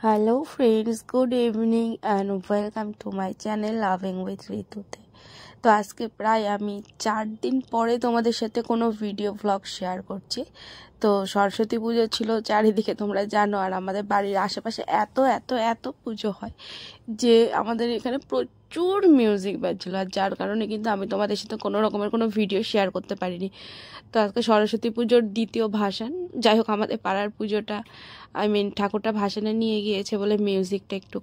Hello friends, good evening and welcome to my channel Loving with ঋতুতে। তো আজকে প্রায় আমি 4 দিন পরে তোমাদের সাথে কোনো ভিডিও ব্লগ শেয়ার করছি। তো সরস্বতী পুজো ছিল চারিদিকে তোমরা জানো, আর আমাদের বাড়ির আশেপাশে এত এত এত পুজো হয় যে আমাদের এখানে প্রচুর মিউজিক বাজছিল, আর যার কারণে কিন্তু আমি তোমাদের সাথে কোনো রকমের কোনো ভিডিও শেয়ার করতে পারিনি। তো আজকে সরস্বতী পুজোর দ্বিতীয় ভাসান, যাই হোক আমাদের পাড়ার পুজোটা ঠাকুরটা ভাসানে নিয়ে গিয়েছে বলে মিউজিকটা একটু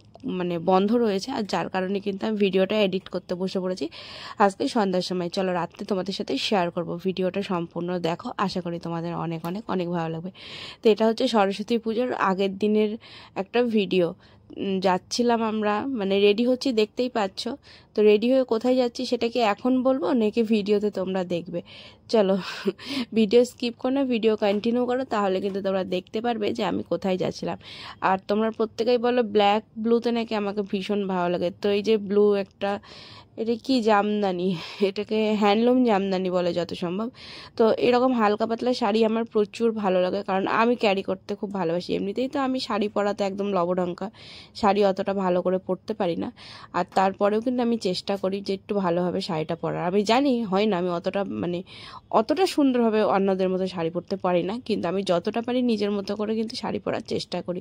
বন্ধ রয়েছে, আর যার কারণে কিন্তু আমি ভিডিওটা এডিট করতে বসে পড়েছি আজকে সন্ধ্যার সময়। চলো রাত্রে তোমাদের সাথে শেয়ার করব, ভিডিওটা সম্পূর্ণ দেখো, আশা করি তোমাদের অনেক অনেক অনেক ভালো লাগবে। তো এটা হচ্ছে সরস্বতী পুজোর আগের দিনের একটা ভিডিও। যাচ্ছিলাম আমরা, রেডি হচ্ছি, দেখতেই পাচ্ছ। তো রেডি হয়ে কোথায় যাচ্ছি সেটা কি এখন বলবো নাকি ভিডিওতে তোমরা দেখবে? চলো ভিডিও স্কিপ করো না, ভিডিও কন্টিনিউ করো, তাহলে কিন্তু তোমরা দেখতে পারবে যে আমি কোথায় যাচ্ছিলাম। আর তোমরা প্রত্যেকেই বলো ব্ল্যাক ব্লুতে নাকি আমাকে ভীষণ ভালো লাগে। তো এই যে ব্লু একটা, এটা কি জামদানি, এটাকে হ্যান্ডলুম জামদানি বলে যত সম্ভব। তো এরকম হালকা পাতলা শাড়ি আমার প্রচুর ভালো লাগে, কারণ আমি ক্যারি করতে খুব ভালোবাসি। এমনিতেই তো আমি শাড়ি পরাতে একদম লবঢঙ্কা, শাড়ি অতটা ভালো করে পরতে পারি না। আর তারপরেও কিন্তু আমি চেষ্টা করি যে একটু ভালোভাবে শাড়িটা পরার। আমি জানি হয় না, আমি অতটা সুন্দরভাবে অন্যদের মতো শাড়ি পরতে পারি না, কিন্তু আমি যতটা পারি নিজের মতো করে কিন্তু শাড়ি পরার চেষ্টা করি।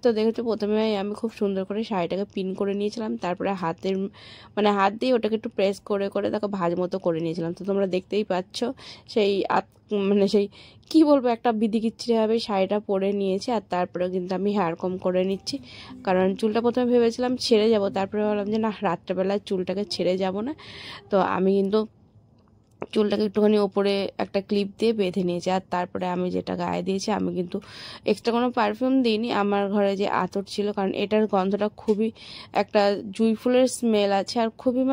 তো দেখেছো প্রথমে আমি খুব সুন্দর করে শাড়িটাকে পিন করে নিয়েছিলাম, তারপরে হাত দিয়ে ওটাকে একটু প্রেস করে করে দেখো ভাঁজ মতো করে নিয়েছিলাম। তো তোমরা দেখতেই পাচ্ছ সেই সেই কি বলবো, একটা বিধিকিচ্ছিরিভাবে শাড়িটা পরে নিয়েছি। আর তারপরে কিন্তু আমি হেয়ার কম করে নিচ্ছি, কারণ চুলটা প্রথমে ভেবেছিলাম ছেড়ে যাব, তারপরে ভাবলাম যে না, রাত্রেবেলায় চুলটাকে ছেড়ে যাব না। তো আমি কিন্তু চুলটাকে একটুখানি ওপরে একটা ক্লিপ দিয়ে বেঁধে নিয়েছি। আর তারপরে আমি যেটা গায়ে দিয়েছি, আমি কিন্তু এক্সট্রা কোনো পারফিউম দিইনি। আমার ঘরে যে আতর ছিল, কারণ এটার গন্ধটা খুবই একটা জুঁই ফুলের স্মেল আছে, আর খুবই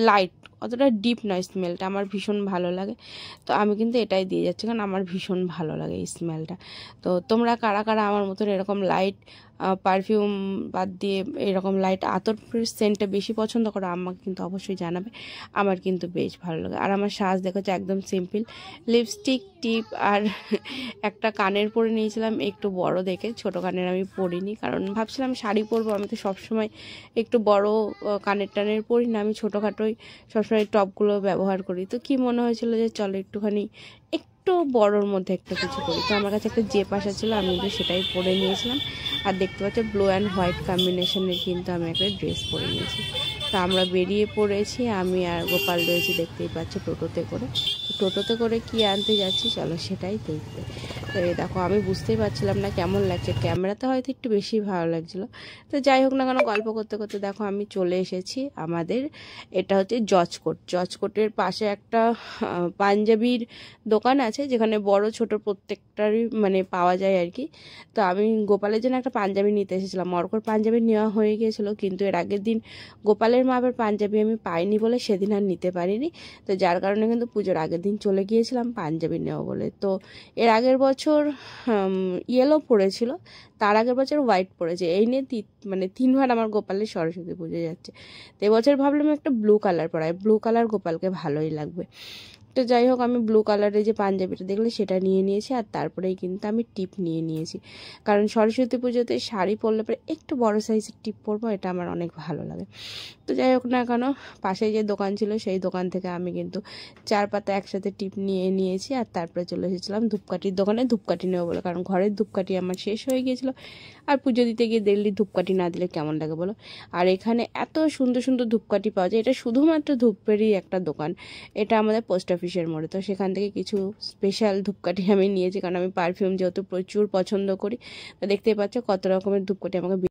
লাইট, অতটা ডিপ নয় স্মেলটা, আমার ভীষণ ভালো লাগে। তো আমি কিন্তু এটাই দিয়ে যাচ্ছি, কারণ আমার ভীষণ ভালো লাগে এই স্মেলটা। তো তোমরা কারা কারা আমার মতন এরকম লাইট পারফিউম বাদ দিয়ে এরকম লাইট আতর সেন্টটা বেশি পছন্দ করো, আমাকে কিন্তু অবশ্যই জানাবে। আমার কিন্তু বেশ ভালো লাগে। আর আমার সাজ দেখো একদম সিম্পল, লিপস্টিক, টিপ আর একটা কানের পরে নিয়েছিলাম একটু বড় দেখে, ছোট কানের আমি পরিনি, কারণ ভাবছিলাম শাড়ি পরবো। আমি তো সবসময় একটু বড় কানের টানের পরি না, আমি ছোটোখাটোই সবসময় টপগুলো ব্যবহার করি। তো কি মনে হয়েছিল যে চলো একটুখানি একটু বড়োর মধ্যে একটা কিছু করি। তো আমার কাছে একটা জেপ আসা ছিল, আমি কিন্তু সেটাই পরে নিয়েছিলাম। আর দেখতে পাচ্ছ ব্লু অ্যান্ড হোয়াইট কম্বিনেশনের কিন্তু আমি একটা ড্রেস পরে নিয়েছি। তো আমরা বেরিয়ে পড়েছি, আমি আর গোপাল রয়েছি, দেখতেই পাচ্ছ টোটোতে করে। টোটোতে করে কি আনতে যাচ্ছি চলো সেটাই দেখতে। তো এই দেখো, আমি বুঝতেই পারছিলাম না কেমন লাগছে, ক্যামেরাতে হয়তো একটু বেশি ভালো লাগছিলো। তো যাই হোক না কেন, গল্প করতে করতে দেখো আমি চলে এসেছি আমাদের, এটা হচ্ছে জজকোট। জজকোটের পাশে একটা পাঞ্জাবির দোকান আছে, যেখানে বড় ছোট প্রত্যেকটারই পাওয়া যায় আর কি। তো আমি গোপালের জন্য একটা পাঞ্জাবি নিতে এসেছিলাম, অর্কর পাঞ্জাবি নেওয়া হয়ে গিয়েছিলো, কিন্তু এর আগের দিন গোপালের মাপের পাঞ্জাবি আমি পাইনি বলে সেদিন আর নিতে পারিনি। তো যার কারণে কিন্তু পুজোর আগের দিন চলে গিয়েছিলাম পাঞ্জাবি নেওয়া বলে। তো এর আগের বছর ইয়েলো পড়েছিল, তার আগের বছর হোয়াইট পড়েছে, এই নিয়ে 3বার আমার গোপালের সরস্বতী পুজো যাচ্ছে। তো এবছর ভাবলাম একটা ব্লু কালার পরাই, ব্লু কালার গোপালকে ভালোই লাগবে। তো যাই হোক, আমি ব্লু কালারের যে পাঞ্জাবিটা দেখলে সেটা নিয়ে নিয়েছি, আর তারপরেই কিন্তু আমি টিপ নিয়ে নিয়েছি, কারণ সরস্বতী পুজোতে শাড়ি পরলে পরে একটু বড় সাইজের টিপ পরবো, এটা আমার অনেক ভালো লাগে। তো যাই হোক না কেন, পাশে যে দোকান ছিল সেই দোকান থেকে আমি কিন্তু 4 পাতা একসাথে টিপ নিয়ে নিয়েছি। আর তারপরে চলে এসেছিলাম ধূপকাঠির দোকানে ধূপকাঠি নেবো বলে, কারণ ঘরের ধূপকাঠি আমার শেষ হয়ে গিয়েছিলো। আর পুজো দিতে গিয়ে দিল্লি ধূপকাঠি না দিলে কেমন লাগে বলো। আর এখানে এত সুন্দর সুন্দর ধূপকাঠি পাওয়া যায়, এটা শুধুমাত্র ধূপেরই একটা দোকান, এটা আমাদের পোস্ট অফিসের মোড়ে। তো সেখান থেকে কিছু স্পেশাল ধূপকাঠি আমি নিয়েছি, কারণ আমি পারফিউম যেহেতু প্রচুর পছন্দ করি। তো দেখতেই পাচ্ছ কত রকমের ধূপকাঠি আমাকে